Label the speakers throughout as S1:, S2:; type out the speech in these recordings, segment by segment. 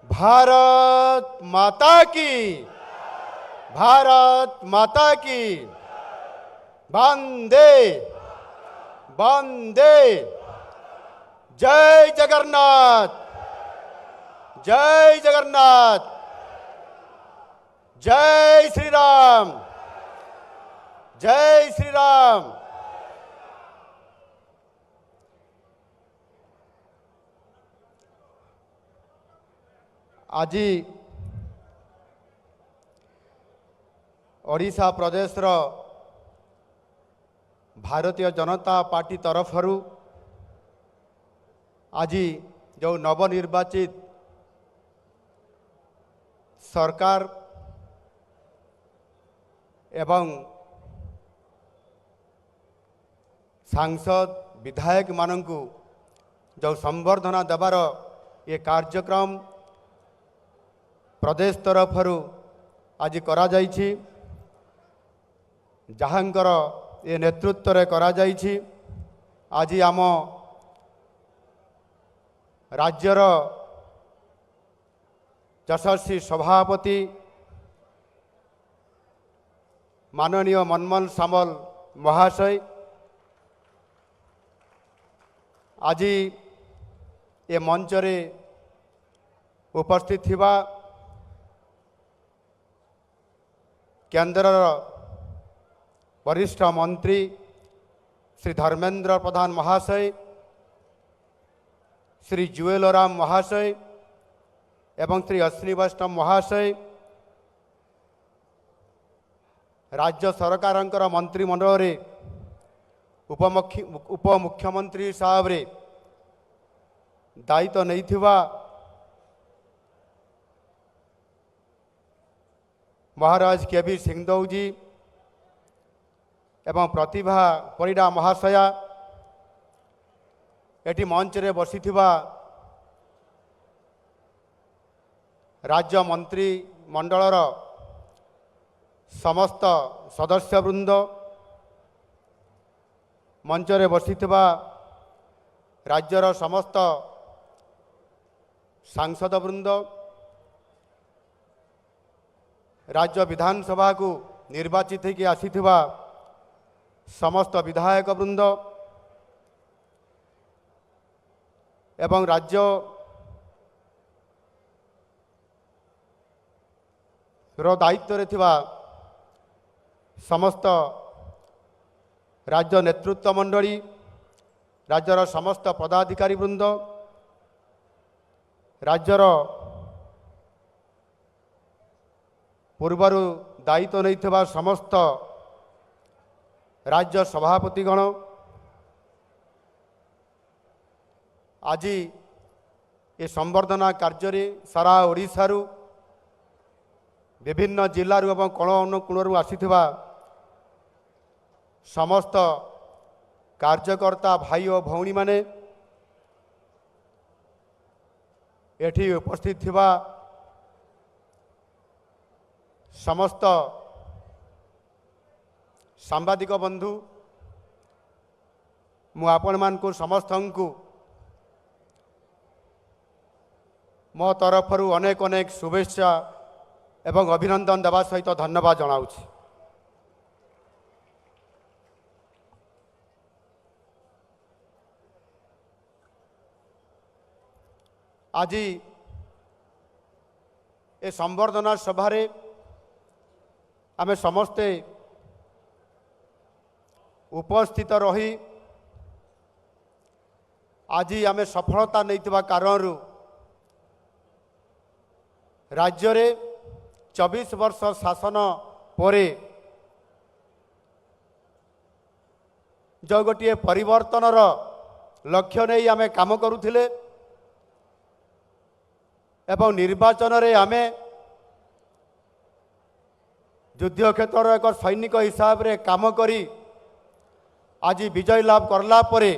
S1: भारत माता की, भारत माता की। वंदे वंदे। जय जगन्नाथ, जय जगन्नाथ, जय श्री राम, जय श्री राम। आज ओडिशा प्रदेश भारतीय जनता पार्टी तरफ आज जो नवनिर्वाचित सरकार एवं सांसद विधायक मानू जो संबर्धना देवार ये कार्यक्रम प्रदेश तरफ आज करा जाइछि, जहांकर ये नेतृत्व रे करा जाइछि। आज आम राज्यर यशस्वी सभापति माननीय मनमोहन सामल महाशय आज ये मंच रे उपस्थित थिबा केंद्र वरिष्ठ मंत्री श्री धर्मेंद्र प्रधान महाशय, श्री जुएल राम महाशय एवं श्री अश्विनी वैष्णव महाशय, राज्य सरकार मंत्रिमंडल रे उपमुख्यमंत्री साहब रे दायित्व नहीं थिबा महाराज केबी सिंहदेव जी एवं प्रतिभा परिडा महाशया एटी मंच रे बसिथिबा राज्य मंत्री मंडलर समस्त सदस्यवृंद, मंच रे बसिथिबा राज्यर समस्त सांसद वृंद, राज्य विधानसभा को निर्वाचित होकर आसीथिबा समस्त विधायक वृंद एवं राज्य रो दायित्व रे थिबा समस्त राज्य नेतृत्व मंडली, राज्यर समस्त पदाधिकारी वृंद, राज्यर पूर्वर दायित्व नहीं थिबा समस्त राज्य सभापतिगण आज ये संबर्धना कार्य सारा ओडिशा रु विभिन्न जिल्लारू एवं कोण अनुकोणरू आसीथिबा समस्त कार्यकर्ता भाई और भौणी माने एठी उपस्थित थिबा समस्त सांबादिक बंधु मु आपण मान को समस्त को मो तरफ अनेक अनेक शुभेच्छा एवं अभिनंदन देवा सहित धन्यवाद जनाऊछि। आज ए संबर्धना सभारे आमे समस्ते उपस्थित रही आज आमे सफलता नहीं कारण राज्य रे 24 वर्ष शासन परे जो गोटे परिवर्तनर लक्ष्य नहीं आमे काम करुथिले एवं निर्वाचन रे आमे युद्ध क्षेत्र एक सैनिक हिसाब रे काम करी आज विजय लाभ करला परे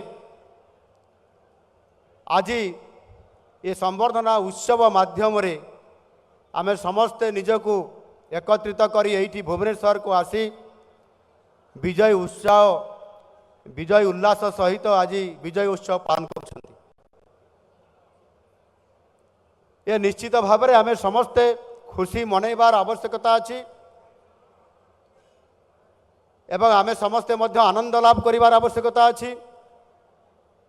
S1: आज ये संबर्धना उत्सव माध्यम रे आमे समस्ते निजको एकत्रित करी एठी भुवनेश्वर को आसी विजय उत्साह विजय उल्लास सहित आज विजय उत्सव पालन कर। ए निश्चित भाव में आम समस्ते खुशी मनइबार आवश्यकता अच्छी एवं आम समस्ते आनंद लाभ करिवार आवश्यकता अच्छी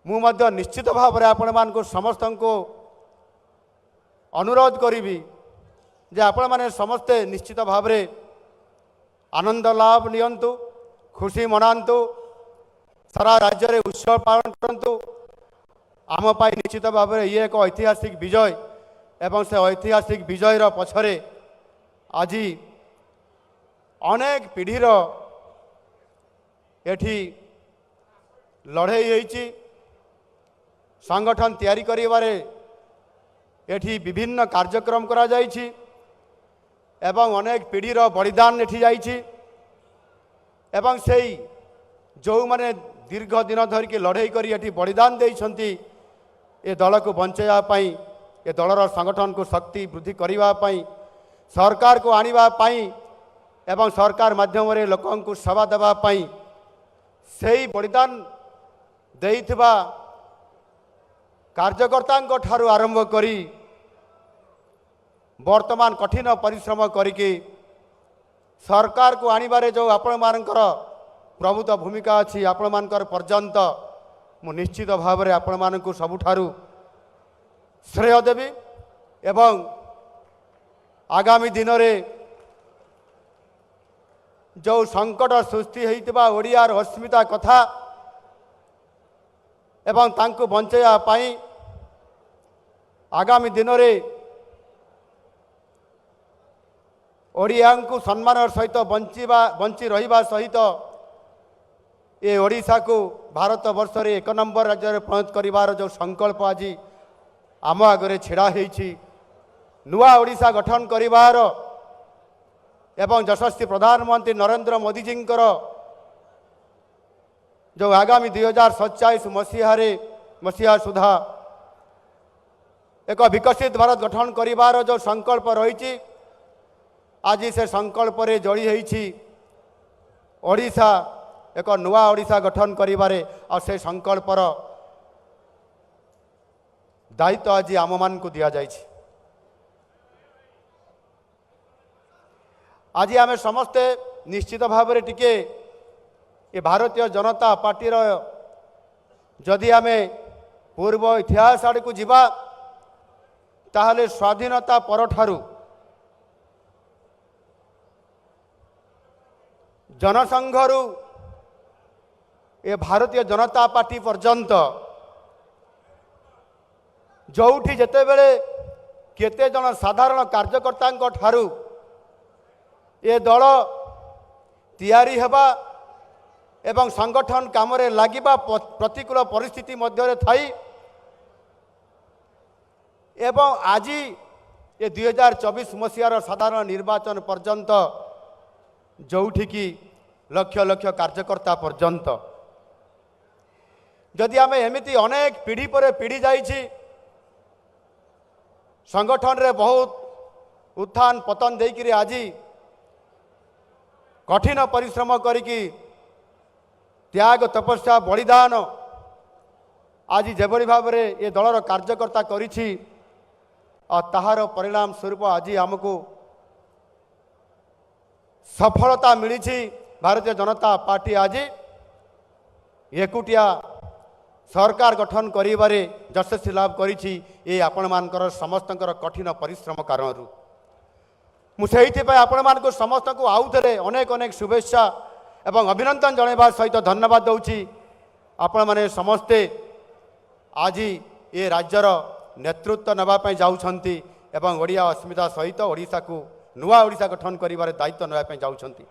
S1: मु निश्चित भाव में आपण मान समस्त को अनुरोध करी जे आपण माने समस्ते निश्चित भाव में आनंद लाभ नियंतु खुशी मनातु सारा राज्य में उत्सव पालन करंतु आम पाई निश्चित भाव में ये एक ऐतिहासिक विजय एवं से ऐतिहासिक विजयर पछरे आज अनेक पीढ़ीर एठी लड़ाई होईची संगठन तैयारी करिवारे एठी विभिन्न कार्यक्रम करा जाईची एवं अनेक पीढ़ीर बलिदान एठी जाईची एवं सेई जो माने दीर्घ दिन धरिक लड़ाई करी एठी बलिदान देइछंती ए दल को बंचाइबा पई ए दलर संगठन को शक्ति वृद्धि करिबा पई सरकार को आनिबा पई एवं सरकार माध्यम रे लोकन को सेवा देबा पई सेई बलिदान देइथिबा कार्यकर्ता ठारू आरंभ करी वर्तमान कठिन परिश्रम करिके सरकार को आनिबारे जो आपण मानकर प्रभुत्व भूमिका अच्छी आपण मानकर पर्यंत मु निश्चित भाव में आपण मानकु सबुठारू श्रेय देवी एवं आगामी दिन में जो संकट सृष्टि होइतिबा ओडियार अस्मिता कथा एवं तांको बंचाइबा पाई आगामी दिन में ओडिया को सम्मान सहित बंची रहिबा सहित ये ओडिशा को भारत वर्ष रे 1 नंबर राज्य में परिणत करिवार जो संकल्प आज आम आगे छिड़ा होईची नुआ ओडिशा गठन करिवार एवं यशस्वी प्रधानमंत्री नरेंद्र मोदी जी जो आगामी 2047 मसीहा सुधा एक विकसित भारत गठन करिवार जो संकल्प रही आज से संकल्प रे जोड़ी होईची ओडिशा एक नुआ ओडिशा गठन करिबारे और से संकल्पर दायित्व आज आम मान को दिया जाइछि। आज आम समस्ते निश्चित भाव में टिके ये भारतीय जनता पार्टी जदि आम पूर्व इतिहास आड़ को जीवा ताहले स्वाधीनता पर ठारू जनसंघरू ये भारतीय जनता पार्टी पर्यंत जोठी जेते बेले केते जन साधारण कार्यकर्ता ठारू ये दल तैयारी हेबा एवं संगठन काम रे लागिबा प्रतिकूल परिस्थिति मध्य थाई एवं आज ये 2024 मसीहार साधारण निर्वाचन पर्यंत जोठी की लक्ष लक्ष कार्यकर्ता पर्यंत जदि आम एमती अनेक पीढ़ी पर पीढ़ी जाइछि संगठन रे बहुत उत्थान पतन देकिरे आज कठिन परिश्रम करिकी त्याग तपस्या बलिदान आज जेभली भाव में ये दलर कार्यकर्ता करिछि और ताहार परिणाम स्वरूप आज आमको सफलता मिली भारतीय जनता पार्टी आज एकुटिया सरकार गठन करिबारे यशस्वी लाभ करिछि ये आपण मानकर समस्तंकर कठिन परिश्रम कारण मुझे आपण मानक समस्त को आउ थे अनेक अनेक शुभेच्छा एवं अभिनंदन जनवा सहित धन्यवाद दूची आपण माने समस्ते आज ये राज्यर नेतृत्व नापी जाउछंती एवं ओडिया अस्मिता सहित ओडिशा को नुआ ओडिशा गठन करिबारे दायित्व नापी जाउछंती।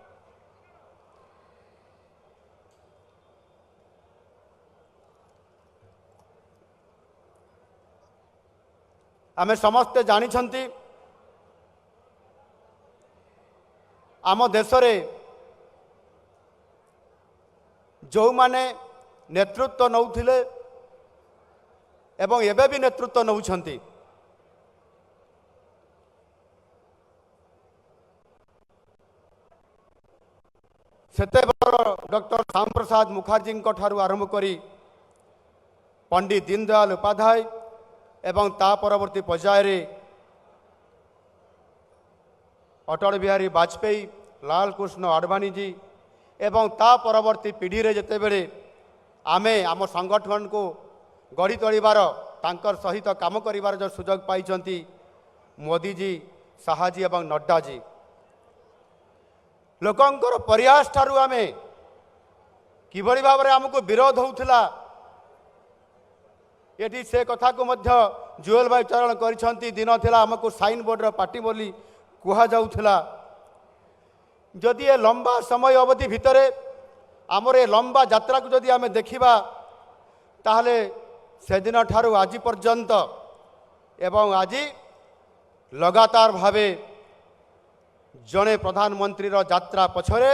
S1: आमे समस्ते जानिछंती आम देश रे जो माने नेतृत्व नौथिले एवं एबे भी नेतृत्व नौछंती सेते डॉक्टर श्याम प्रसाद मुखर्जी ठारू आरंभ करी पंडित दीनदयाल उपाध्याय एवं ता परवर्ती पर्याय अटल बिहारी वाजपेयी लाल कृष्ण आडवाणी जी एवं ता परवर्ती पीढ़ी रे जेतेबेले आमे आम संगठन को गढ़ी तोड़बार तांकर सहित काम करिवार जो सुजोग पाइछंती मोदी जी शाहजी एवं नड्डा जी लोकंकर प्रयास ठारू आमे किभଳି भाବରେ ଆମକୁ विरोध होउथिला एटी से कथा को मध्य जुएल भाई चरण करिसंती दिन थिला हमको साइन बोर्ड रो पार्टी बोली कुहा जाउथिला जदि ए लंबा समय अवधि भितरे आमर ए लंबा यात्रा को जदि आमे देखिबा ताहले से दिन ठारू आज पर्यंत एवं आज लगातार भावे जड़े प्रधानमंत्री रो यात्रा पछरे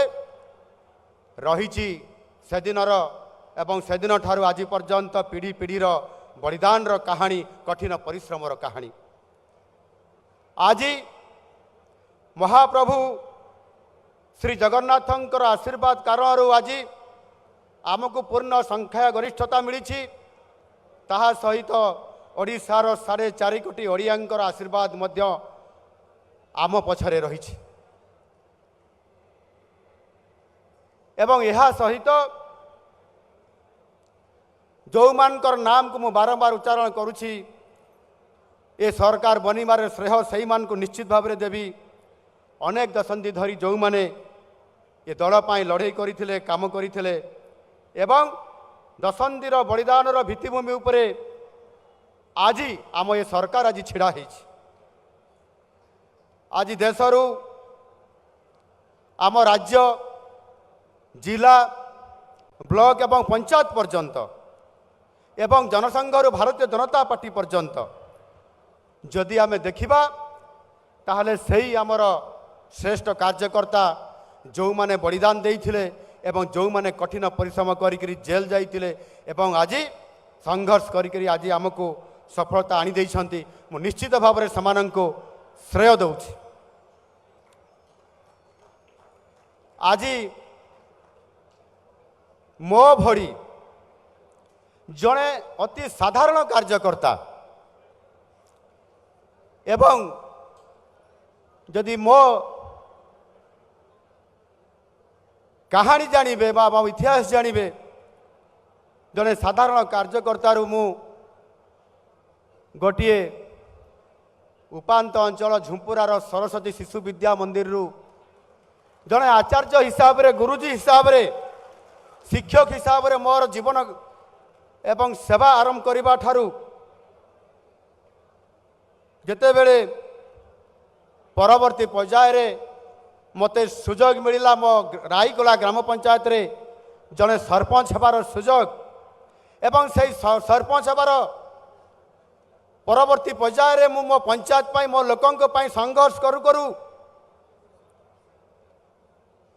S1: रही से दिनर एवं से दिन ठारू आज पर्यंत पीढ़ी पीढ़ीर बलिदान रो कहानी कठिन परिश्रम रो कहानी आज महाप्रभु श्री जगन्नाथंकर आशीर्वाद कारण आज आमको पूर्ण संख्या गरिष्ठता मिली ताहा सहित ओडिशार 4.5 कोटी ओडियांकर आशीर्वाद मध्य आम पछरे रही एवं यह सहित जो मानकर नाम को मु बारंबार उच्चारण करुछि ए सरकार बनिबार श्रेय सही मान को निश्चित भाव में देवी अनेक दशंधि धरी जो माने ये दल पाई लड़ाई करथिले काम करथिले एवं दशंधिर बलिदान भित्तिभूमि उपरे आज आम ये सरकार आज छिड़ा है आज देशरू आम राज्य जिला ब्लॉक एवं पंचायत पर्यंत एवं जनसंघर भारतीय जनता पार्टी पर्यंत जदि आमे देखिबा ताहले सही आमर श्रेष्ठ कार्यकर्ता जो माने बलिदान देइथिले एवं जो माने कठिन परिश्रम करिकरी जेल जाइतिले एवं आज संघर्ष करिकरी आज आमको सफलता आनी देइछंती मु निश्चित भाव में समानंको श्रेय दउछि आज मो भड़ी जड़े अति साधारण कार्यकर्ता एवं जदि मो कहानी जानिबे बा इतिहास जानिबे जड़े साधारण कार्यकर्ता मु गोटे उपांत अंचल झुंपुरार सरस्वती शिशु विद्या मंदिर रु जड़े आचार्य हिसाब रे गुरुजी हिसाब रे शिक्षक हिसाब रे मोर जीवन एवं सेवा आरंभ करबा ठारू जेते बेले परवर्ती पर्याय रे मते सुजोग मिलिला मो राईगोला ग्राम पंचायत रे जड़े सरपंच हेबार सुजोग एवं से सरपंच हेबार परवर्ती पर्याय रे मो पंचायत पाई मो लोकंक पाई संघर्ष करू करू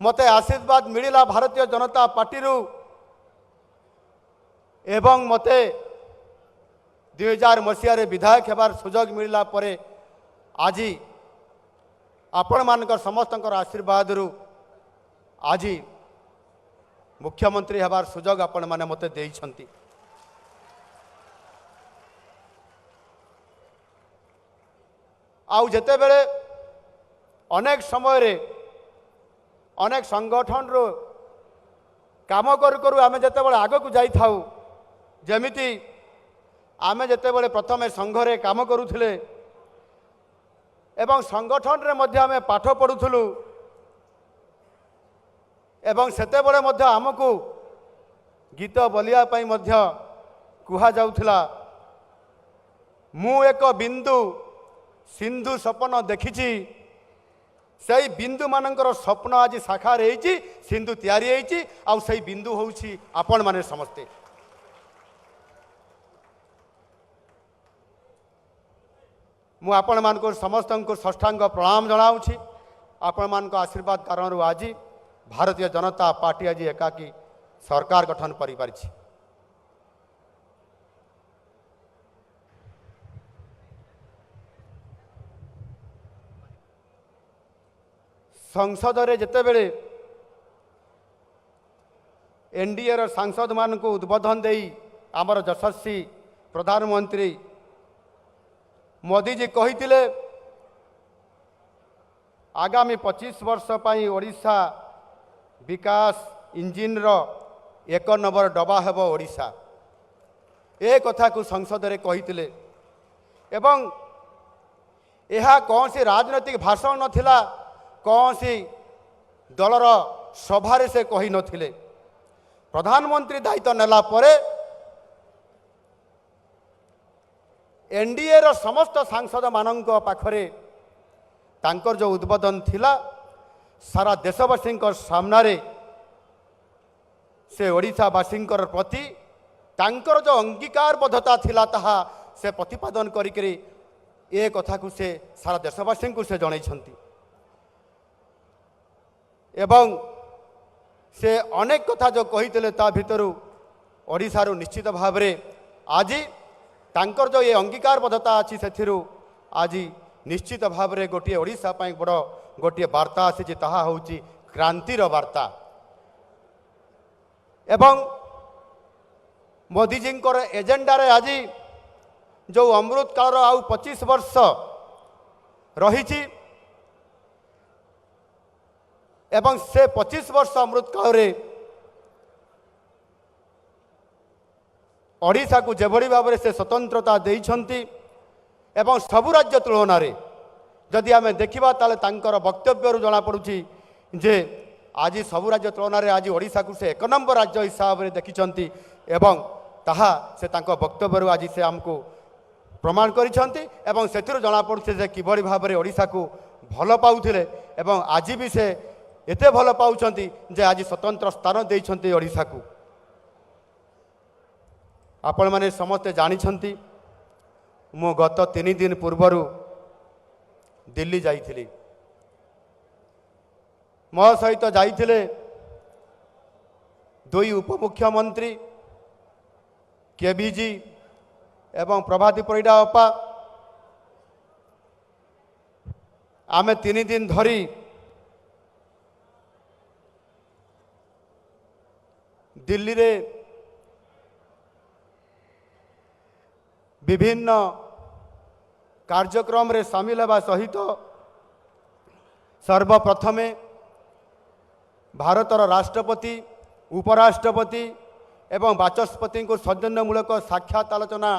S1: मते आशीर्वाद मिलिला भारतीय जनता पार्टी रु एवं मते 2000 मसीह विधायक हेबार सुजोग मिलिला परे आज आपण मानकर समस्तंकर आशीर्वाद रु आज मुख्यमंत्री हेबार सुजोग आपण माने मते देइछंती आउ जेते बेले अनेक समय रे अनेक संगठन रो काम करू करू आमे जेते बेले आगो को जाई थाउ जेमिति आमे जेते बेले प्रथमे संघरे काम करूथिले एवं संगठन रे मध्य आमे पाठ पढुथुलु एवं सेते बेले मध्य आमको गीत बोलिया पई मध्य कुहा जाउथिला मु एक बिंदु सिंधु सपन देखिछि सही बिंदु मानकर स्वप्न आज साकार होइछि सिंधु तैयारी होइछि आ सही बिंदु होउछि आपण माने समस्ते मु आपण मानको समस्त को षष्ठांग प्रणाम जनाउछि आपण मानको आशीर्वाद कारण आज भारतीय जनता पार्टी आज एकाकी सरकार गठन करि पारिछि संसद रे जेते बेले एनडीए रो सांसद मान को उद्बोधन देई आमर यशस्वी प्रधानमंत्री मोदी जी कहिथिले आगामी 25 वर्ष पर ओडिशा विकास इंजिन रो 1 नंबर डबा हेब ओडिशा ए कथा को संसद में कही एवं यह कौन सी राजनैतिक भाषण नथिला कौन सी दलर सभारे से कही नथिले प्रधानमंत्री दायित्व नेला परे एनडीए रो समस्त सांसद मानक पाखरे तांकर जो उद्बोधन थिला सारा देशवासी सामना रे से ओडिशावासी प्रति तांकर जो अंगीकारबद्धता थिला ताहा से प्रतिपादन करिकरी ए कथा को से सारा देशवासी को से जनइछंती एवं से अनेक कथा जो कही ता भितरु ओडिशारू निश्चित भाव रे आज तांकर जो ये अंगीकारबद्धता अच्छी से आज निश्चित भाव रे गोटे ओडिशा पाई बड़ गोटे वार्ता आसी ताहा होची क्रांतिर वार्ता एवं मोदी जी एजेंडा रे आज जो अमृत काल आउ 25 वर्ष रही एवं से 25 वर्ष अमृत काल रे ओडिशा को जेभली भाव से स्वतंत्रता देइछंती एवं सबु राज्य तुलन में जदि आम देखा ताले तांकर वक्तव्य जना पड़ुछि जे आज सबु राज्य तुलन में आज ओडिशा को से 1 नंबर राज्य हिसाब से देखिछंती एवं ताहा से तांको वक्तव्य आज से आमको प्रमाण करिछंती एवं सेथिरु जना पड़ुछि जे किभली भाव में ओडिशा को भल पाउथिले एवं आज भी से एते भल पाउछंती जे आज स्वतंत्र स्थान देइछंती ओडिशा को आपण माने समस्ते जानिछंती मु गत 3 दिन पूर्वर दिल्ली जाइथिली मो सहित जाइथिले 2 उपमुख्यमंत्री केबीजी एवं प्रभाती परिडा अपा आमे 3 दिन धरी दिल्ली रे विभिन्न कार्यक्रम रे शामिल होगा सहित सर्वप्रथमे भारतर राष्ट्रपति उपराष्ट्रपति एवं बाचस्पति को सौजन्यमूलक साक्षात आलोचना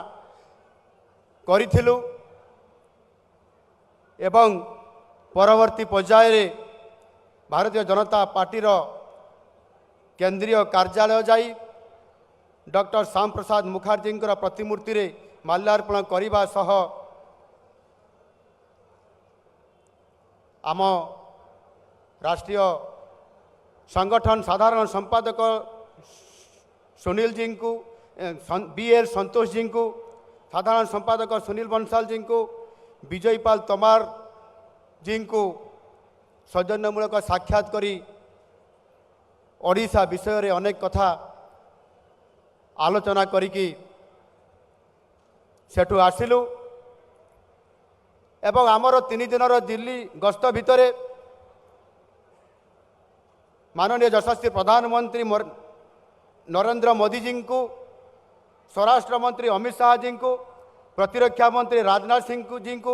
S1: करिथिलु एवं परवर्ती पर्याय रे भारतीय जनता पार्टी रो केंद्रीय कार्यालय जाई डॉक्टर श्याम प्रसाद मुखर्जी प्रतिमूर्ति रे माल्यार्पण करने सह आम राष्ट्रीय संगठन साधारण संपादक सुनील जी को बीएल संतोष जी को साधारण संपादक सुनील बंसाल जी को विजयपाल तोमार जी को सौजन्यमूलक साक्षात करी ओडिशा विषय रे अनेक कथा आलोचना करिकी सेठू आसिलु एवं आमर 3 दिनर दिल्ली गस्त भितर माननीय यशस्वी प्रधानमंत्री नरेंद्र मोदी जी को स्वराष्ट्र मंत्री अमित शाह जी को प्रतिरक्षा मंत्री राजनाथ सिंह जी को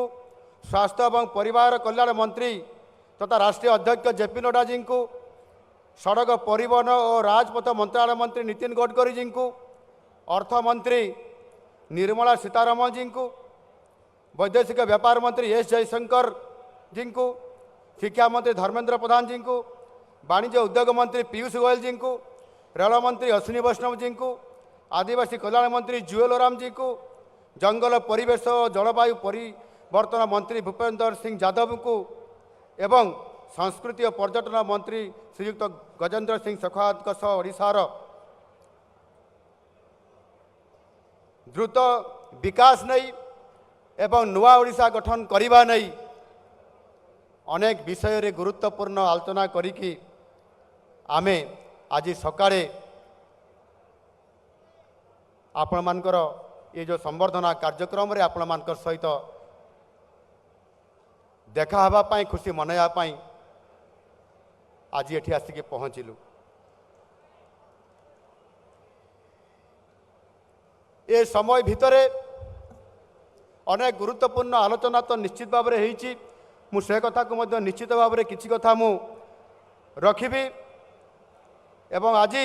S1: स्वास्थ्य एवं परिवार कल्याण मंत्री तथा राष्ट्रीय अध्यक्ष जेपी नड्डा जी को सड़क परिवहन और राजपथ मंत्रालय मंत्री नितिन गडकरी जी को अर्थ मंत्री निर्मला सीतारमण जी को वैदेशिक व्यापार मंत्री एस जयशंकर जी को शिक्षा मंत्री धर्मेंद्र प्रधान जी को वाणिज्य उद्योग मंत्री पीयूष गोयल जी को रेल मंत्री अश्विनी वैष्णव जी को आदिवासी कल्याण मंत्री जुएल ओराम जी को जंगल परिवेश और जलवायु परिवर्तन मंत्री भूपेंद्र सिंह यादव को एवं संस्कृति और पर्यटन मंत्री श्रीयुक्त गजेंद्र सिंह शेखावत ओडिशार द्रुत विकास नहीं एवं नुआ ओडिशा गठन करने नहीं अनेक विषय रे गुरुत्वपूर्ण आलोचना करिकी आमे आज सकाळे आपण मानकर ये जो संवर्धना कार्यक्रम रे आपण मानकर सहित देखा हवा पाई खुशी मनैया पाई आज एठी आसिके पहुँचलु। ये समय भितरे अनेक गुरुत्वपूर्ण आलोचना तो निश्चित भाव में होईची मु से कथा को मध्य निश्चित भाव में किसी कथा मु रखिबी एवं आज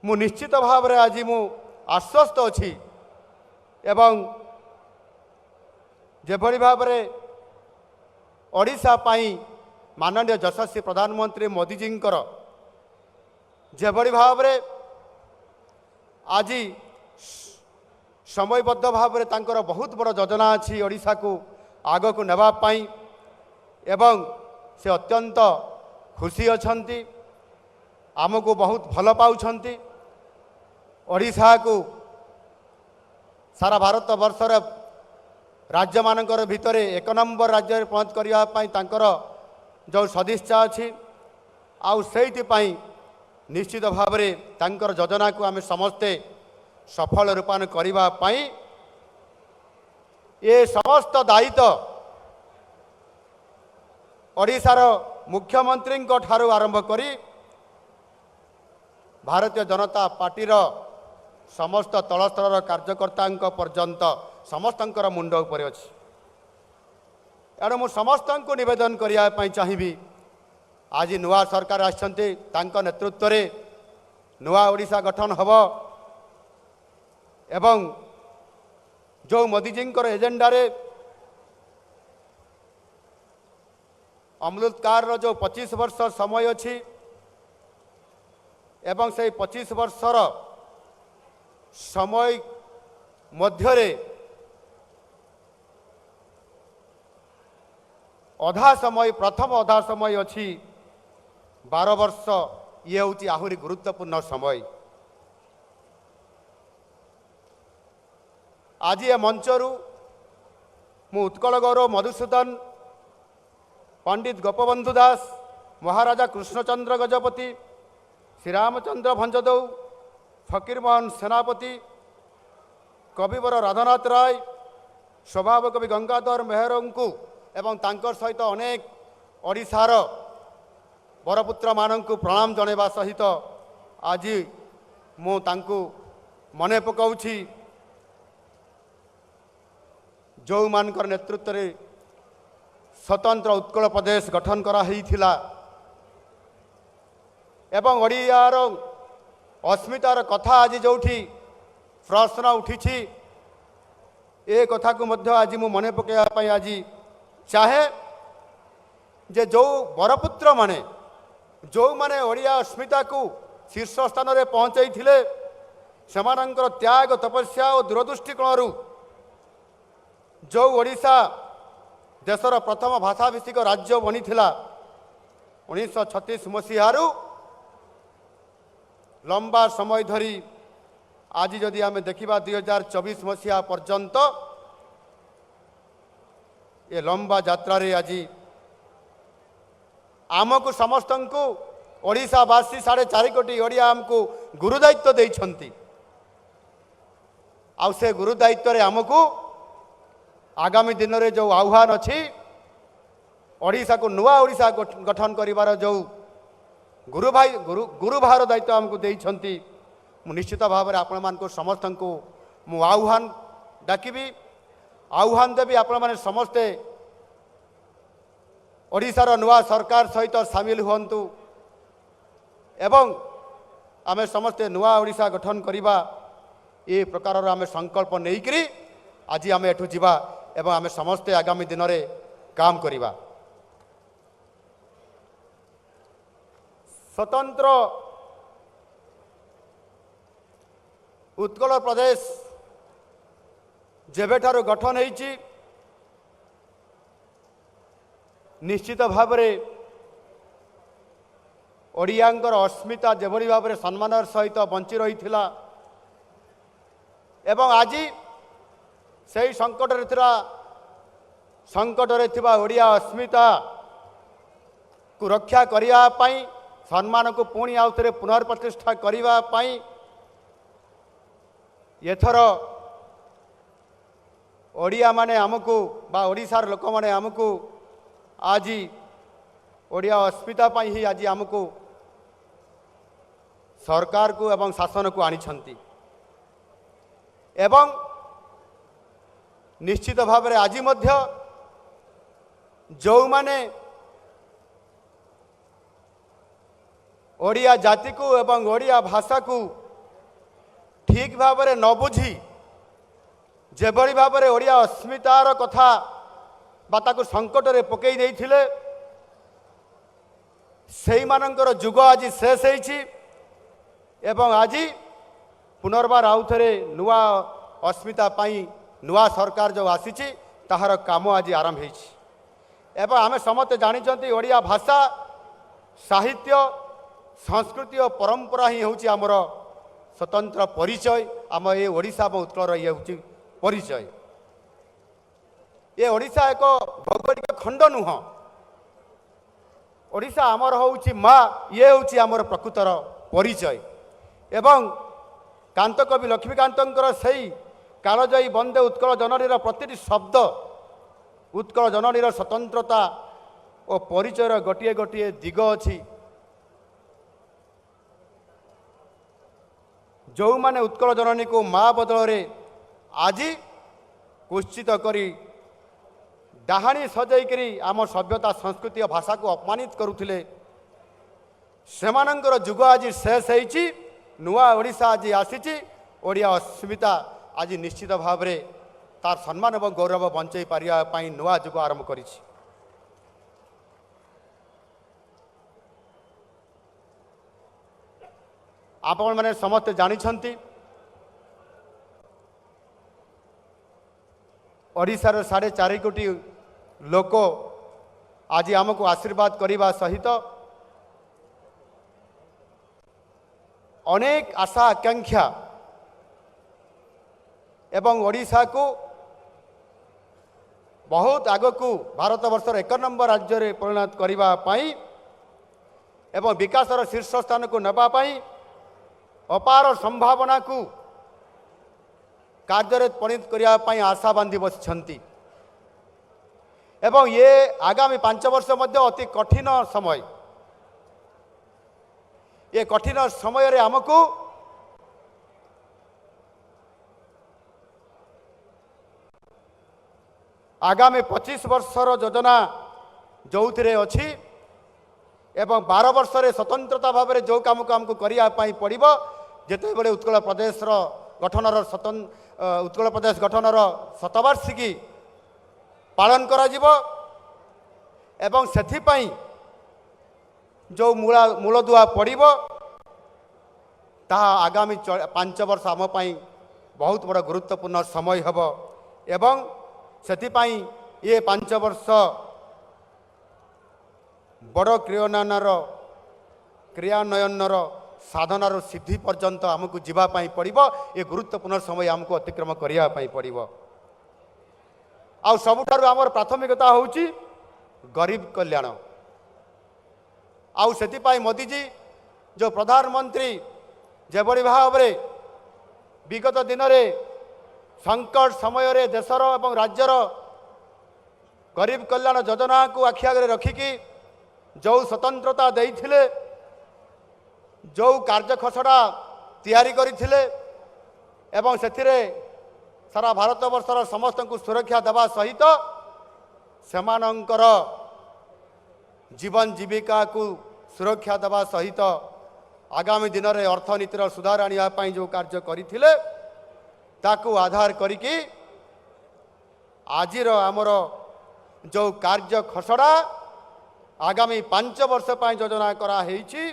S1: मु निश्चित भाव में आज मु आश्वस्त अच्छी एवं जेभली भाव में ओडिशा पाई माननीय यशस्वी प्रधानमंत्री मोदी जी जेभली भाव में आज समयबद्ध भाव में तांकर बहुत बड़ योजना अच्छी ओडिशा को आग को नेबाई एवं से अत्यंत खुशी अछंती आमको बहुत भल पाउछंती ओडिशा को सारा भारत वर्षर राज्य मानकर भितर एक नंबर राज्य पहुँच करने तांकर जो सदिच्छा अच्छी आउ से निश्चित भाव में तांकर योजना को आम समस्ते सफल रूपायन करने ये समस्त दायित्व ओडिशार मुख्यमंत्री ठारू आरंभ करी भारतीय जनता पार्टीर समस्त तलस्तर कार्यकर्ता पर्यंत समस्त मुंड उपर अच्छी एणु मु समस्त को निवेदन करने चाहिए आज नुआ सरकार आछंती तांको नेतृत्व रे नुआ ओडिशा गठन हब एवं जो मोदी जी एजेंडा रे अमृतकार जो 25 वर्ष समय अच्छी एवं से 25 वर्षर समय मध्यरे अधा समय प्रथम अधा समय अच्छी 12 वर्ष ये हूँ आहरी गुरुत्वपूर्ण समय आज ये मंचरू मु उत्कल गौरव मधुसूदन पंडित गोपबंधु दास महाराजा कृष्णचंद्र गजपति श्रीरामचंद्र भंजदौ फकीरमोहन सेनापति कविवर राधानाथ राय स्वभाव कवि गंगाधर मेहर को एवं तांकर सहित अनेक ओडिशार बरपुत्र मानक प्रणाम जनवा सहित आज मु तांकु मने पकाउछि जो मानकर नेतृत्व रे स्वतंत्र उत्कल प्रदेश गठन करा हिथिला एवं ओडियार अस्मितार कथा आज जोठी प्रश्न उठी ए कथा को मध्य आज मु मने पकाइबा आज चाहे जे जो बरपुत्र माने जो माने ओडिया अस्मिता को शीर्ष स्थान में पहुँचाई सेमानंकर त्याग तपस्या और दूरदृष्टिकोण जो ओडिशा देशर प्रथम भाषाभिषिक राज्य बनी 1936 मसीहारू लंबा समय धरी आज जदि आम देखा 2024 मसीहा पर्यंत ये लंबा यात्रा रे आज आमको समस्त को ओडिशावासी 4.5 कोटी ओडिया आमको गुरुदायित्व देइछंती आउ से गुरुदायित्व रे आमको आगामी दिन में जो आह्वान अच्छी ओडिशा को नुआ ओडिशा गठन करिवार जो गुरुभार दायित्व आमको देइछंती मु निश्चित भाव में आपण मान को समस्त को मु आह्वान डाकिबी आह्वान देवी आपण माने समस्ते ओडिशार नुआ सरकार सहित सामिल हुंतु एवं आमे समस्ते नुआ ओडिशा गठन करिबा ये प्रकार आम संकल्प नहीं आज आम एठू जीवा एवं आम समस्ते आगामी दिन में काम करिबा स्वतंत्र उत्कल प्रदेश जेबेठारु गठन होइछि निश्चित भाव में ओडियांकर अस्मिता जेभली भाव में सम्मानर सहित बंची रही एवं आज से संकट थिबा ओडिया अस्मिता को रक्षा करने सम्मान को पुणी आउ थे पुनर्प्रतिष्ठा करने एथर ओडिया माने आमको बा ओडिशार लोक माने आमको आज ओडिया अस्मिता ही आज आमको सरकार को एवं शासन को आनिछंती एवं निश्चित भाव में आज जो माने ओडिया जाति को एवं ओडिया भाषा को ठीक भाव में न बुझी जेभली भाव में ओडिया अस्मितार कथा बाता संकट में पकई देइथिले सेई मानकर जुग आज शेष होइछि एवं आज पुनर्बार आउ थे नुआ अस्मिता पाई नुआ सरकार जो आसीछि ताहार काम आज आरंभ होइछि एवं आमे समस्त जानिछंती ओडिया भाषा साहित्य संस्कृति और परंपरा ही होउछि आमर स्वतंत्र परिचय आम ये ओडिशा व उत्कल ये होउछि परिचय ये ओडिशा एक भौगोलिक खंड नुह ओडिशा आमर होउछि माँ ये होउछि आमर प्रकृतर परिचय एवं कांत कवि लक्ष्मीकांतर सही कालजयी बंदे उत्कल जननीर प्रतिटी शब्द उत्कल जननीर स्वतंत्रता और परिचयर गोटे गोटे दिग अच्छी जो माने उत्कल जननी को माँ बदल आज कुश्चित करी डाहाणी सजैकरी आम सभ्यता संस्कृति और भाषा को अपमानित करुथिले सेमानंकर जुग आज शेष होइछि नुआ ओडिशा आज आसीछि ओडिया अस्मिता आज निश्चित भाव में तार सम्मान और गौरव बंचाई पारिया पाई नुआ जुग आरंभ करिछि आपण माने समस्त जानिछंती ओडिशार 4.5 कोटी लोक आज आमको आशीर्वाद करने सहित अनेक आशा आकांक्षा एवं ओडिशा को बहुत आग को भारत वर्षर 1 नंबर राज्य में परिणत करने एवं विकासर शीर्ष स्थान को नापी अपार संभावना को कार्य परिणत करने आशा बांधी बसी एवं ये आगामी 5 वर्ष मध्य अति कठिन समय ये कठिन समय रे आमको आगामी 25 वर्षर योजना जो थे अच्छी एवं 12 वर्ष स्वतंत्रता भाव में जो काम को आमको करने पड़ो जिते बड़े उत्कल प्रदेश गठनर उत्कल प्रदेश गठनर शतवार्षिकी पालन करा जिवो एवं सेथिपाई जो मूलदुआ पड़ो ताहा आगामी 5 वर्ष आम पाई बहुत बड़ा गुरुत्वपूर्ण समय हब एवं सेथिपाई ये 5 वर्ष बड़ क्रियान्वयनर साधनार सिद्धि पर्यंत आमको जीवाई पड़ो ये गुरुत्वपूर्ण समय आमको अतिक्रम करने पड़ो आउ सबुठारु आमर प्राथमिकता होउची गरीब कल्याण आउ सेतिपाई मोदी जी जो प्रधानमंत्री जेभली भाव में विगत दिन में संकट समय रे देशर एवं राज्यर गरीब कल्याण योजना को आखि आगे रखिकी जो स्वतंत्रता देइथिले जो कार्य खसड़ा तैयारी करथिले एवं सेथिरे सारा भारत वर्षर समस्त को सुरक्षा देवा सहित सेमानंकर जीवन जीविका को सुरक्षा देवा सहित आगामी दिन में अर्थनीतिर सुधार आने जो कार्य करथिले ताकू आधार करिकी आजिर आमर जो कार्य खसड़ा आगामी 5 वर्ष योजना करा हेइछि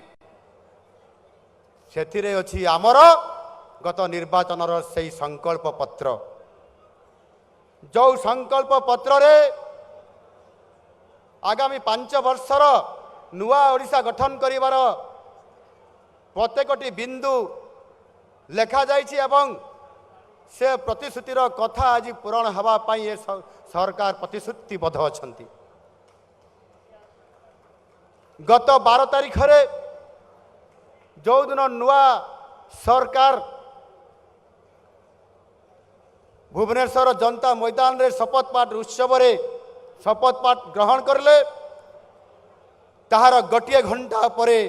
S1: सेथिरे अछि आमर गत निर्वाचन से संकल्प पत्र जो संकल्प पत्र रे आगामी 5 वर्षर नुआ ओडिशा गठन करिवार प्रत्येकटी बिंदु लेखा जाइछि एवं से प्रतिश्रुतिर कथा आज पूरण हवा पाई ये सरकार प्रतिश्रुतिबद्ध अछंती गत 12 तारीख रे जो दिन नुआ सरकार भुवनेश्वर जनता मैदान रे शपथ पाठ उत्सव रे शपथ पाठ ग्रहण करले ताहार गोटे घंटा परे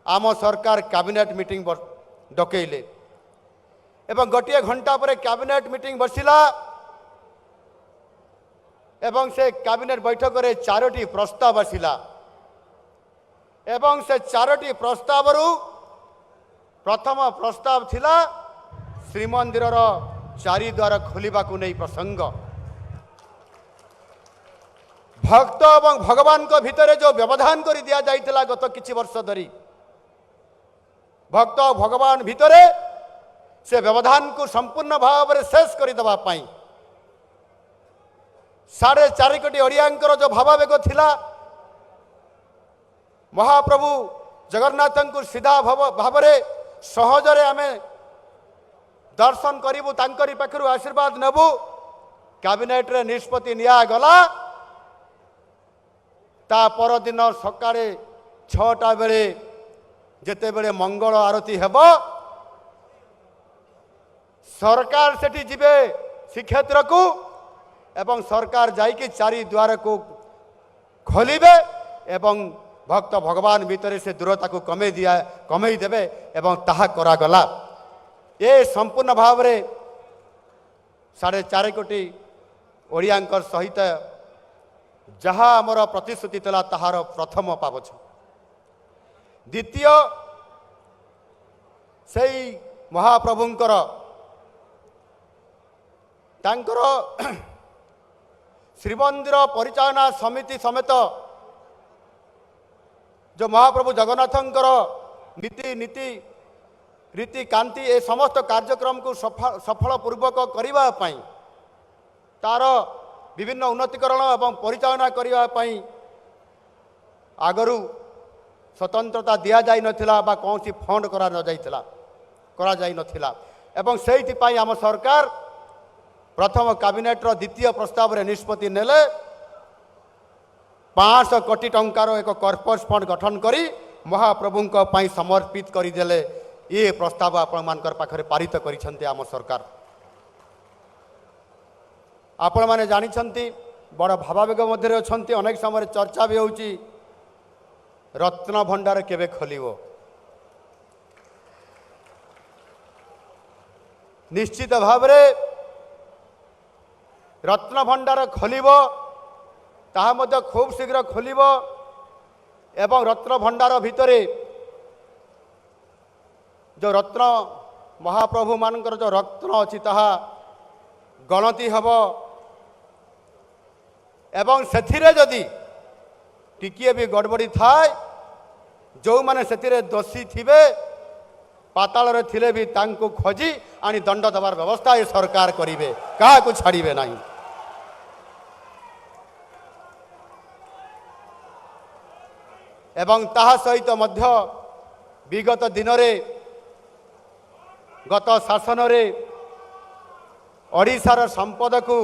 S1: आम सरकार कैबिनेट मीटिंग डकैले एवं गोटे घंटा पर कैबिनेट मीटिंग बसिला এবং ସେ କ୍ୟାବିନେଟ୍ ବୈଠକରେ 4ଟି ପ୍ରସ୍ତାବ ଆସିଲା ଏବଂ ସେ 4ଟି ପ୍ରସ୍ତାବରୁ ପ୍ରଥମ ପ୍ରସ୍ତାବ ଥିଲା ଶ୍ରୀମନ୍ଦିରର ଚାରିଦ୍ୱାର ଖୋଲିବାକୁ ନେଇ ପ୍ରସଙ୍ଗ। ଭକ୍ତ ଏବଂ ଭଗବାନଙ୍କ ଭିତରେ ଯେଉଁ ବ୍ୟବଧାନ କରି ଦିଆଯାଇଥିଲା ଗତ କିଛି ବର୍ଷ ଧରି, ଭକ୍ତ ଭଗବାନ ଭିତରେ ସେ ବ୍ୟବଧାନକୁ ସମ୍ପୂର୍ଣ୍ଣ ଭାବରେ ଶେଷ କରିଦେବା ପାଇଁ 4.5 କୋଟି ଓଡ଼ିଆଙ୍କର ଯେଉଁ ଭାବାବେଗ ଥିଲା, ମହାପ୍ରଭୁ ଜଗନ୍ନାଥଙ୍କୁ ସିଧା ଭାବରେ ସହଜରେ ଆମେ ଦର୍ଶନ କରିବୁ, ତାଙ୍କରି ପାଖରୁ ଆଶୀର୍ବାଦ ନେବୁ, କ୍ୟାବିନେଟ୍ରେ ନିଷ୍ପତ୍ତି ନିଆଗଲା। ତା ପରଦିନ ସକାଳେ 6ଟା ବେଳେ ଯେତେବେଳେ ମଙ୍ଗଳ ଆରତି ହେବ, ସରକାର ସେଠି ଯିବେ ଶ୍ରୀକ୍ଷେତ୍ରକୁ ଏବଂ ସରକାର ଯାଇକି ଚାରିଦ୍ୱାରକୁ ଖୋଲିବେ ଏବଂ ଭକ୍ତ ଭଗବାନ ଭିତରେ ସେ ଦୂରତାକୁ କମେଇ ଦେବେ ଏବଂ ତାହା କରାଗଲା। ଏ ସମ୍ପୂର୍ଣ୍ଣ ଭାବରେ 4.5 କୋଟି ଓଡ଼ିଆଙ୍କ ସହିତ ଯାହା ଆମର ପ୍ରତିଶ୍ରୁତି ଥିଲା ତାହାର ପ୍ରଥମ ପାବଛ। ଦ୍ୱିତୀୟ, ସେଇ ମହାପ୍ରଭୁଙ୍କର ତାଙ୍କର ଶ୍ରୀମନ୍ଦିର ପରିଚାଳନା ସମିତି ସମେତ ଯେଉଁ ମହାପ୍ରଭୁ ଜଗନ୍ନାଥଙ୍କର ରୀତିକାନ୍ତି ଏ ସମସ୍ତ କାର୍ଯ୍ୟକ୍ରମକୁ ସଫଳ ପୂର୍ବକ କରିବା ପାଇଁ, ତାର ବିଭିନ୍ନ ଉନ୍ନତିକରଣ ଏବଂ ପରିଚାଳନା କରିବା ପାଇଁ ଆଗରୁ ସ୍ୱତନ୍ତ୍ରତା ଦିଆଯାଇନଥିଲା ବା କୌଣସି ଫଣ୍ଡ କରାଯାଇନଥିଲା ଏବଂ ସେଇଥିପାଇଁ ଆମ ସରକାର ପ୍ରଥମ କ୍ୟାବିନେଟ୍ର ଦ୍ୱିତୀୟ ପ୍ରସ୍ତାବରେ ନିଷ୍ପତ୍ତି ନେଲେ 500 କୋଟି ଟଙ୍କାର ଏକ କର୍ପସ୍ ଫଣ୍ଡ ଗଠନ କରି ମହାପ୍ରଭୁଙ୍କ ପାଇଁ ସମର୍ପିତ କରିଦେଲେ। ଏ ପ୍ରସ୍ତାବ ଆପଣମାନଙ୍କର ପାଖରେ ପାରିତ କରିଛନ୍ତି ଆମ ସରକାର। ଆପଣମାନେ ଜାଣିଛନ୍ତି, ବଡ଼ ଭାବାବେଗ ମଧ୍ୟରେ ଅଛନ୍ତି, ଅନେକ ସମୟରେ ଚର୍ଚ୍ଚା ବି ହେଉଛି ରତ୍ନ ଭଣ୍ଡାର କେବେ ଖୋଲିବ। ନିଶ୍ଚିତ ଭାବରେ ରତ୍ନ ଭଣ୍ଡାର ଖୋଲିବ, ତାହା ମଧ୍ୟ ଖୁବ୍ ଶୀଘ୍ର ଖୋଲିବ ଏବଂ ରତ୍ନ ଭଣ୍ଡାର ଭିତରେ ଯେଉଁ ରତ୍ନ ମହାପ୍ରଭୁମାନଙ୍କର ଯେଉଁ ରତ୍ନ ଅଛି ତାହା ଗଣତି ହେବ ଏବଂ ସେଥିରେ ଯଦି ଟିକିଏ ବି ଗଡ଼ବଡ଼ି ଥାଏ, ଯେଉଁମାନେ ସେଥିରେ ଦୋଷୀ ଥିବେ, ପାତାଳରେ ଥିଲେ ବି ତାଙ୍କୁ ଖୋଜି ଆଣି ଦଣ୍ଡ ଦେବାର ବ୍ୟବସ୍ଥା ଏ ସରକାର କରିବେ, କାହାକୁ ଛାଡ଼ିବେ ନାହିଁ। ଏବଂ ତାହା ସହିତ ମଧ୍ୟ ବିଗତ ଦିନରେ ଗତ ଶାସନରେ ଓଡ଼ିଶାର ସମ୍ପଦକୁ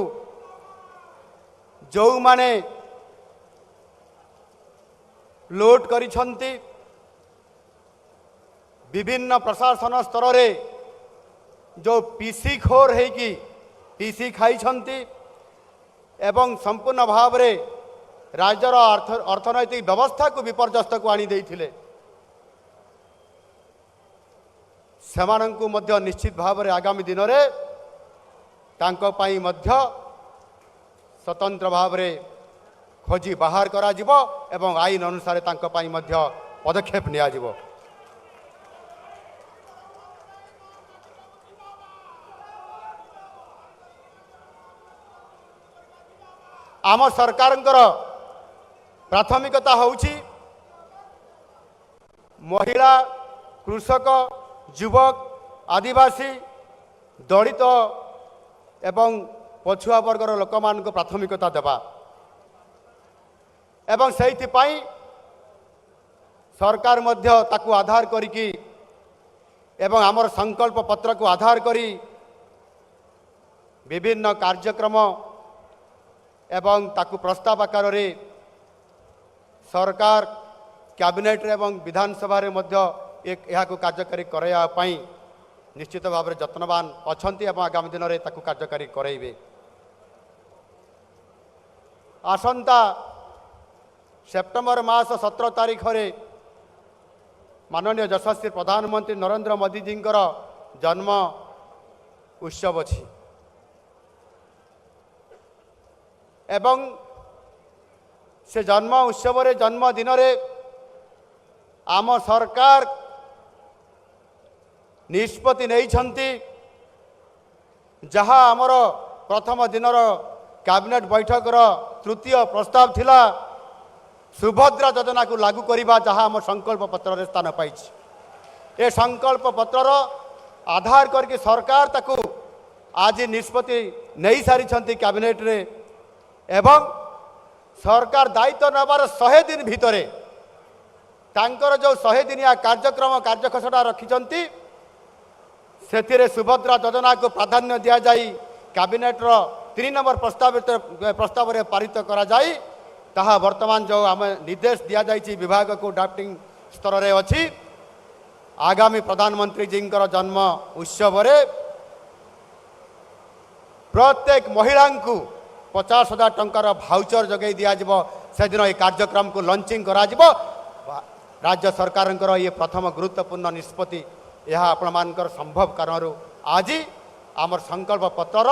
S1: ଯେଉଁମାନେ ଲୁଟ୍ କରିଛନ୍ତି, ବିଭିନ୍ନ ପ୍ରଶାସନ ସ୍ତରରେ ଯେଉଁ ପିସି ଖୋର ହେଇକି ପିସି ଖାଇଛନ୍ତି ଏବଂ ସମ୍ପୂର୍ଣ୍ଣ ଭାବରେ ରାଜ୍ୟର ଅର୍ଥନୈତିକ ବ୍ୟବସ୍ଥାକୁ ବିପର୍ଯ୍ୟସ୍ତକୁ ଆଣିଦେଇଥିଲେ, ସେମାନଙ୍କୁ ମଧ୍ୟ ନିଶ୍ଚିତ ଭାବରେ ଆଗାମୀ ଦିନରେ ତାଙ୍କ ପାଇଁ ମଧ୍ୟ ସ୍ୱତନ୍ତ୍ର ଭାବରେ ଖୋଜି ବାହାର କରାଯିବ ଏବଂ ଆଇନ ଅନୁସାରେ ତାଙ୍କ ପାଇଁ ମଧ୍ୟ ପଦକ୍ଷେପ ନିଆଯିବ। ଆମ ସରକାରଙ୍କର ପ୍ରାଥମିକତା ହେଉଛି ମହିଳା, କୃଷକ, ଯୁବକ, ଆଦିବାସୀ, ଦଳିତ ଏବଂ ପଛୁଆ ବର୍ଗର ଲୋକମାନଙ୍କୁ ପ୍ରାଥମିକତା ଦେବା ଏବଂ ସେଇଥିପାଇଁ ସରକାର ମଧ୍ୟ ତାକୁ ଆଧାର କରିକି ଏବଂ ଆମର ସଂକଳ୍ପ ପତ୍ରକୁ ଆଧାର କରି ବିଭିନ୍ନ କାର୍ଯ୍ୟକ୍ରମ ଏବଂ ତାକୁ ପ୍ରସ୍ତାବ ଆକାରରେ ସରକାର କ୍ୟାବିନେଟ୍ରେ ଏବଂ ବିଧାନସଭାରେ ମଧ୍ୟ ଏହାକୁ କାର୍ଯ୍ୟକାରୀ କରାଇବା ପାଇଁ ନିଶ୍ଚିତ ଭାବରେ ଯତ୍ନବାନ ଅଛନ୍ତି ଏବଂ ଆଗାମୀ ଦିନରେ ତାକୁ କାର୍ଯ୍ୟକାରୀ କରାଇବେ। ଆସନ୍ତା ସେପ୍ଟେମ୍ବର ମାସ 17 ତାରିଖରେ ମାନନୀୟ ଯଶସ୍ୱୀ ପ୍ରଧାନମନ୍ତ୍ରୀ ନରେନ୍ଦ୍ର ମୋଦିଜୀଙ୍କର ଜନ୍ମ ଉତ୍ସବ ଅଛି। एवं से जन्म उत्सव जन्मदिन आम सरकार निष्पत्ति नहीं जहाँ आमर प्रथम दिन कैबिनेट बैठक तृतीय प्रस्ताव थिला सुभद्रा योजना को लागू करने जहाँ आम संकल्प पत्र रे स्थान पाई। ए संकल्प पत्र आधार करके सरकार ताकू आज निष्पत्ति नहीं सारी कैबिनेट रे एवं सरकार दायित्व नबार 100 दिन भितर तांकर जो 100 दिनिया कार्यक्रम कार्यखसटा रखिंट से सुभद्रा योजना को प्राधान्य दि जाए कैबिनेट रो 3 नंबर प्रस्ताव रे पारित करा जाए ताहा वर्तमान जो आम निर्देश दि जाए विभाग को ड्राफ्टिंग स्तर रे अच्छी आगामी प्रधानमंत्री जी जन्म उत्सव प्रत्येक महिला को 50,000 टंकार भाउचर जगै दिज्व से दिन ये कार्यक्रम को लॉन्चिंग करा राज्य सरकार ये प्रथम गुरुत्वपूर्ण निष्पत्ति यह आपण संभव कारण आज आमर संकल्प पत्र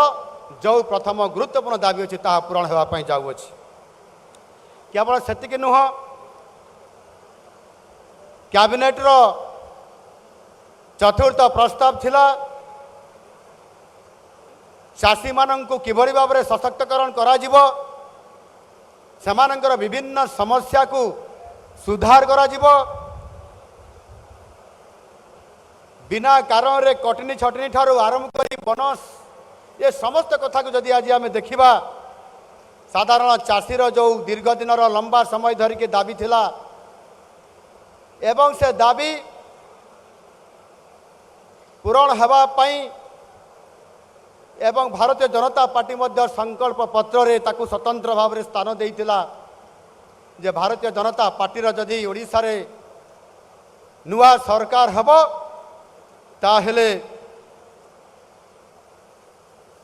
S1: जो प्रथम गुरुत्वपूर्ण दाबी अच्छी ता पूरण होगापी जाऊँगी केवल से नुह कैबिनेट रो चतुर्थ प्रस्ताव थिला चाषी मानन को किभली भाव में सशक्तकरण करा जिवो सेमानंकर विभिन्न समस्या को सुधार करा जिवो बिना कारण रे कटनी छटनी ठारू आरंभ करी बनस ये समस्त कथा को जदि आज आम देखा साधारण चाषीर जो दीर्घ दिन लंबा समय धरिकी दाबी थिला एवं से दाबी पूरण हेबा पई एवं भारतीय जनता पार्टी मध्य संकल्प पत्र रे ताकू स्वतंत्र भाव में स्थान देइतिला जे भारतीय जनता पार्टी जदि ओडिशा रे नुआ सरकार हेबो ताहेले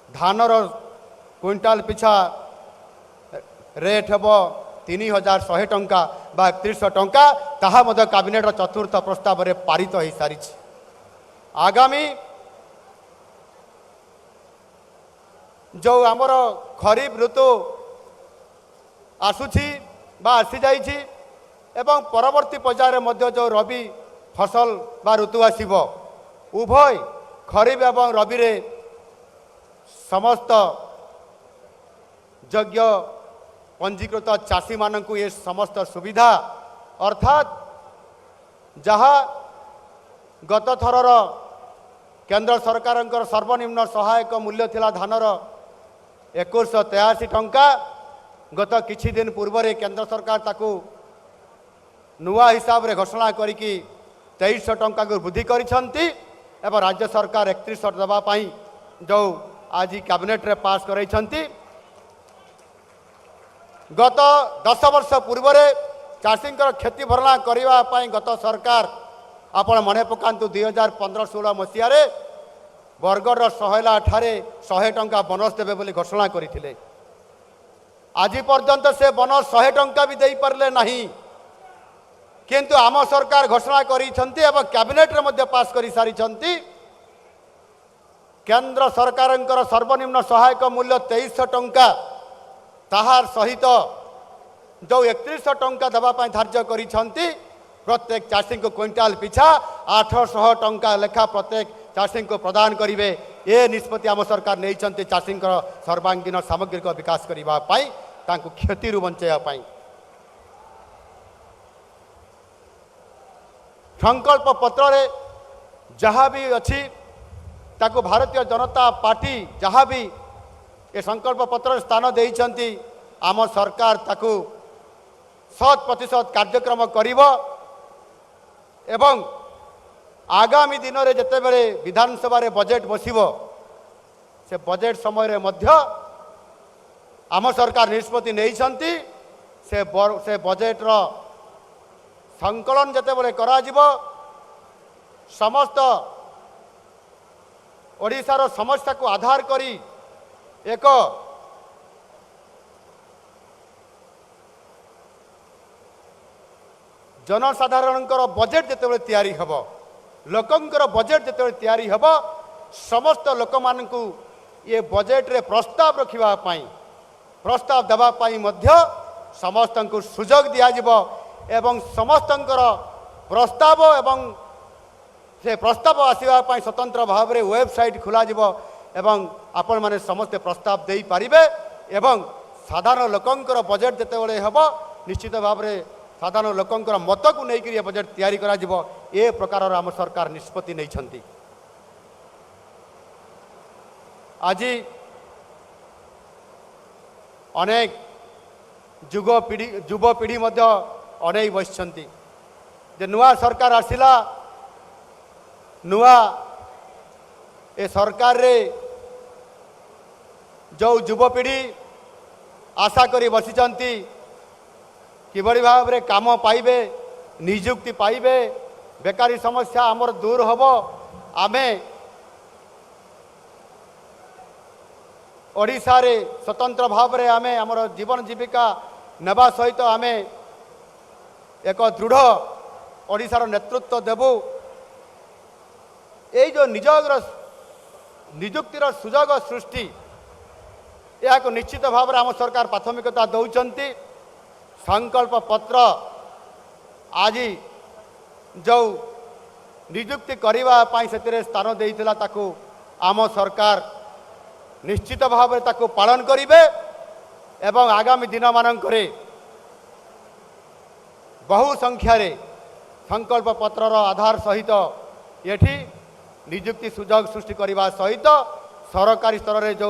S1: धानर क्विंटाल पिछा रेट हेबो 3,100 टंका बा 3100 टंका ताहा मध्य कैबिनेट चतुर्थ प्रस्ताव रे पारित हो सारी। आगामी जो आमर खरीफ ऋतु आसुची बा आसी जाइछि एवं परवर्ती पर्यायर मध्य जो रबी फसल बा ऋतु आसीबो उभय खरीफ एवं रबी रे समस्त योग्य पंजीकृत चाषी माननकु ये समस्त सुविधा अर्थात जहाँ गत थरर केंद्र सरकार सर्वनिम्न सहायक मूल्य थिला धानर 2183 टंका गत किछि दिन पूर्व केंद्र सरकार ताकू नुआ हिसाब रे घोषणा करिकी 2300 टंका को वृद्धि करिसंती एवं राज्य सरकार 3100 दबा पाई जो आज कैबिनेट रे पास करैछंती। गत 10 वर्ष पूर्व चाषी क्षति भरणा करने गत सरकार आपण मने पकांतु 2015-16 मसीह बरगढ़ सहेला ठारे 100 टंका बोनस देवे बोली घोषणा करथिले। आज पर्यंत से बोनस 100 टंका भी दे पारले नहीं किंतु आम सरकार घोषणा करिसंती एवं कैबिनेट रे मध्य पास करि सारिसंती केंद्र सरकार सर्वनिम्न सहायक मूल्य 2300 टंका ताहार सहित जो 3100 टंका देवाई धार्य करिसंती प्रत्येक चाषी को क्विंटाल पिछा 800 टंका लेखा प्रत्येक चाषी को प्रदान करेंगे। ये निष्पत्ति आम सरकार नहीं चाषी सर्वांगीन सामग्रिक विकास करने क्षति बचाई संकल्प पत्र रे जहाँ भी अच्छी ताकू भारतीय जनता पार्टी जहाँ भी ये संकल्प पत्र स्थान देइछंती आम सरकार ताकू 100% कार्यक्रम करिवो एवं आगामी दिन में जिते बड़े विधानसभा रे बजेट बसिबो से बजेट समय रे मध्य आम सरकार निष्पत्ति नहीं से बजेट रो संकलन जिते बड़े करा जिवो समस्त ओडिशार समस्या को आधार करी एक जनसाधारण बजेट जिते तैयारी हब लोकंकर बजेट जिते तैयारी हब समस्त लोक मानू ये बजेट रे प्रस्ताव रखिबा पाई प्रस्ताव देवाई समस्त सुजोग दिज्व एवं समस्त प्रस्ताव एवं से प्रस्ताव आसवाई स्वतंत्र भाव में वेबसाइट खोल आपण मैंने समस्ते प्रस्ताव दे पारे एवं साधारण लोकंकर बजेट जितेबाला हम निश्चित भाव में साधारण लोकंकर मत को लेकर बजेट तैयारी करा ए प्रकार आम सरकार निष्पत्ति नहीं। आज अनेक युवपीढ़ी अनेक बसि नुआ सरकार आसिला नुआ ए सरकार रे जो युवपीढ़ी आशा करी बसिचंती किभली भाव में काम पाइबे नियुक्ति पाइबे बेकारी समस्या आमर दूर हब आमे ओडिशा रे स्वतंत्र भाव में आमे आमर जीवन जीविका नेबा सहित आमे एक दृढ़ ओडिशार नेतृत्व देबू ये जो नियुक्तिर सुजोग सृष्टि यह निश्चित भाव में आम सरकार प्राथमिकता दौरान संकल्प पत्र आज जो नियुक्ति करने से स्थान देता ताकू आम सरकार निश्चित भाव में ताकू पालन करेंगे एवं आगामी दिन मानक बहु संख्यार संकल्प पत्रर आधार सहित ये नियुक्ति सुजोग सृष्टि करने सहित सरकारी स्तर में जो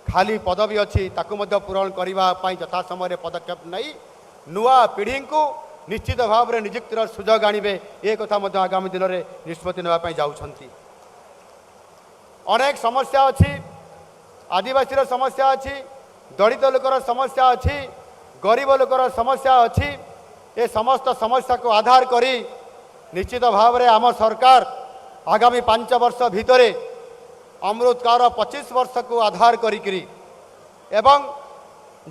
S1: खाली पदवी अच्छी पूरण करने यथा समय पदक्षेप नहीं नुआ पीढ़ी को निश्चित भाव में नियुक्तिर सुजोग आणवे ये कथा आगामी दिन में निष्पत्ति नापी जाऊँगी। अनेक समस्या अच्छी आदिवासी समस्या अच्छी दलित लोकर समस्या अच्छी गरीब लोकर समस्या अच्छी ये समस्त समस्या को आधार करी निश्चित भाव में आम सरकार आगामी 5 वर्ष भितर अमृतकाल 25 वर्ष को आधार करी एवं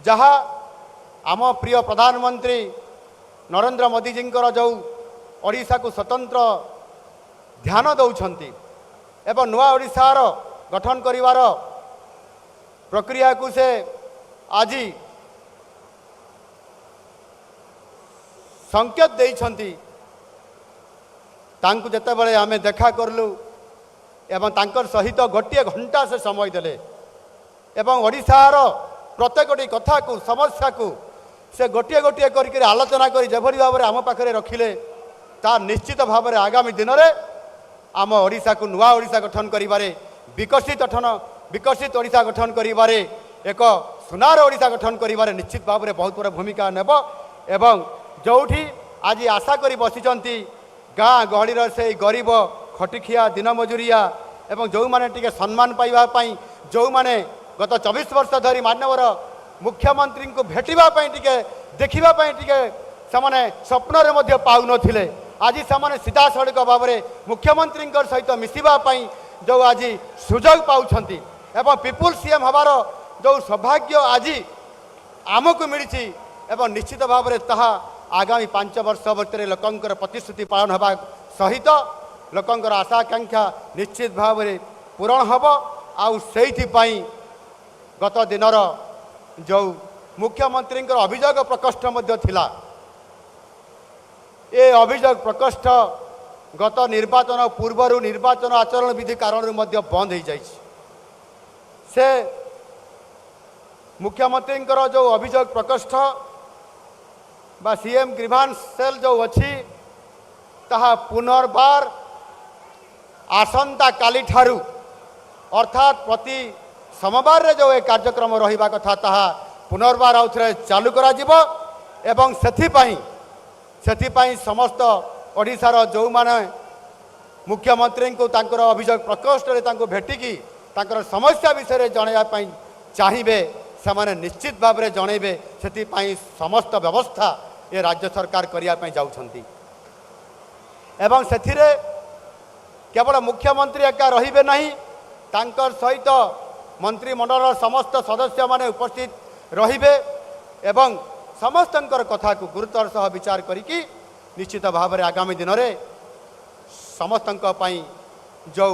S1: जहाँ आम प्रिय प्रधानमंत्री नरेंद्र मोदी जी जो ओडिशा को स्वतंत्र ध्यान दौरान एवं नुआ ओडिशार गठन करिवार प्रक्रिया को से आज संकेत देइछंती तांको जेतेबेले आमे देखा करलु एवं तांकर सहित गोटे घंटा से समय देले एवं ओडिशार प्रत्येकटी कथा को समस्या को से गोटे गोटे करके आलोचना करी जेभली भाव में आम पाखे रखिले ता निश्चित भाव में आगामी दिन में आम ओडिशा को नुआ ओडिशा गठन करिबारे विकसित ओडिशा गठन करिबारे एक सुनार ओडिशा गठन करिबारे निश्चित भाव में बहुत बड़ा भूमिका नेब एवं जोठी आज आशा करी बसिचंती गाँ गहली से गरीब खटिखिया दिन मजुरिया एवं जो माने टिके सम्मान पाइबा पई जो माने गत 24 वर्ष धरी मानवर मुख्यमंत्री को भेटिबा पई टिके देखिबा पई टिके समाने स्वप्न रे मध्य पाउ नथिले आज समाने सीधा सड़क भाव में मुख्यमंत्री सहित मिसिबा पई जो आज सुजोग पाउछंती एवं पीपुल सीएम हबार जो सौभाग्य आज आमको मिली एवं निश्चित भाव में ताहा आगामी 5 वर्ष भितर लोकंकर प्रतिश्रुति पालन होगा सहित लोकंकर आशा आकांक्षा निश्चित भाव में पूरण हम आउ गत दिनर जो मुख्यमंत्री अभियोग प्रकोष्ठ थिला ए अभियोग प्रकोष्ठ गत निर्वाचन पूर्व निर्वाचन आचरण विधि कारण बंद हो जाए से मुख्यमंत्री जो अभियोग प्रकोष्ठ बा सीएम ग्रीवांस सेल जो अच्छी ताहा पुनर्बार आसंता काली ठारू अर्थात प्रति सोमवार रे जो एक कार्यक्रम रहिबा कथा ताहा पुनर्बार आउथरे चालू करा जिवो एवं सेथिपाई समस्त ओडिशार जो माने मुख्यमंत्री को तांकर अभियोग प्रकोष्ठ रे तांको भेटिकी तांकर समस्या विषय जणाइबा पई चाहिबे से निश्चित भाव में जनइबे से समस्त व्यवस्था ये राज्य सरकार करने जाउछंती एवं सेथिरे केवल मुख्यमंत्री एका रहिबे नहीं तांकर सहित मंत्रिमंडल समस्त सदस्य माने उपस्थित रहिबे एवं समस्तंकर कथा को गुरुत्वर सह विचार करिकी निश्चित भाव में आगामी दिन में समस्तंक पई जो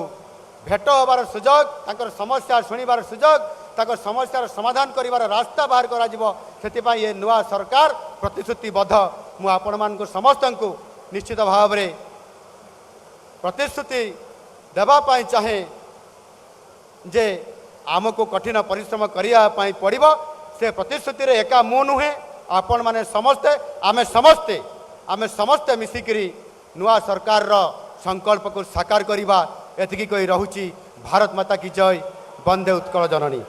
S1: भेट होबार सुजोग तांकर समस्या शुणिबार सुजोग ତାଙ୍କ ସମସ୍ୟାର ସମାଧାନ କରିବାର ରାସ୍ତା ବାହାର କରାଯିବ। ସେଥିପାଇଁ ଏ ନୂଆ ସରକାର ପ୍ରତିଶ୍ରୁତିବଦ୍ଧ। ମୁଁ ଆପଣମାନଙ୍କୁ ସମସ୍ତଙ୍କୁ ନିଶ୍ଚିତ ଭାବରେ ପ୍ରତିଶ୍ରୁତି ଦେବା ପାଇଁ ଚାହେଁ ଯେ ଆମକୁ କଠିନ ପରିଶ୍ରମ କରିବା ପାଇଁ ପଡ଼ିବ। ସେ ପ୍ରତିଶ୍ରୁତିରେ ଏକା ମୁଁ ନୁହେଁ, ଆପଣମାନେ ସମସ୍ତେ ଆମେ ସମସ୍ତେ ମିଶିକିରି ନୂଆ ସରକାରର ସଂକଳ୍ପକୁ ସାକାର କରିବା। ଏତିକି କହି ରହୁଛି। ଭାରତ ମାତା କି ଜୟ। ବନ୍ଦେ ଉତ୍କଳ ଜନନୀ।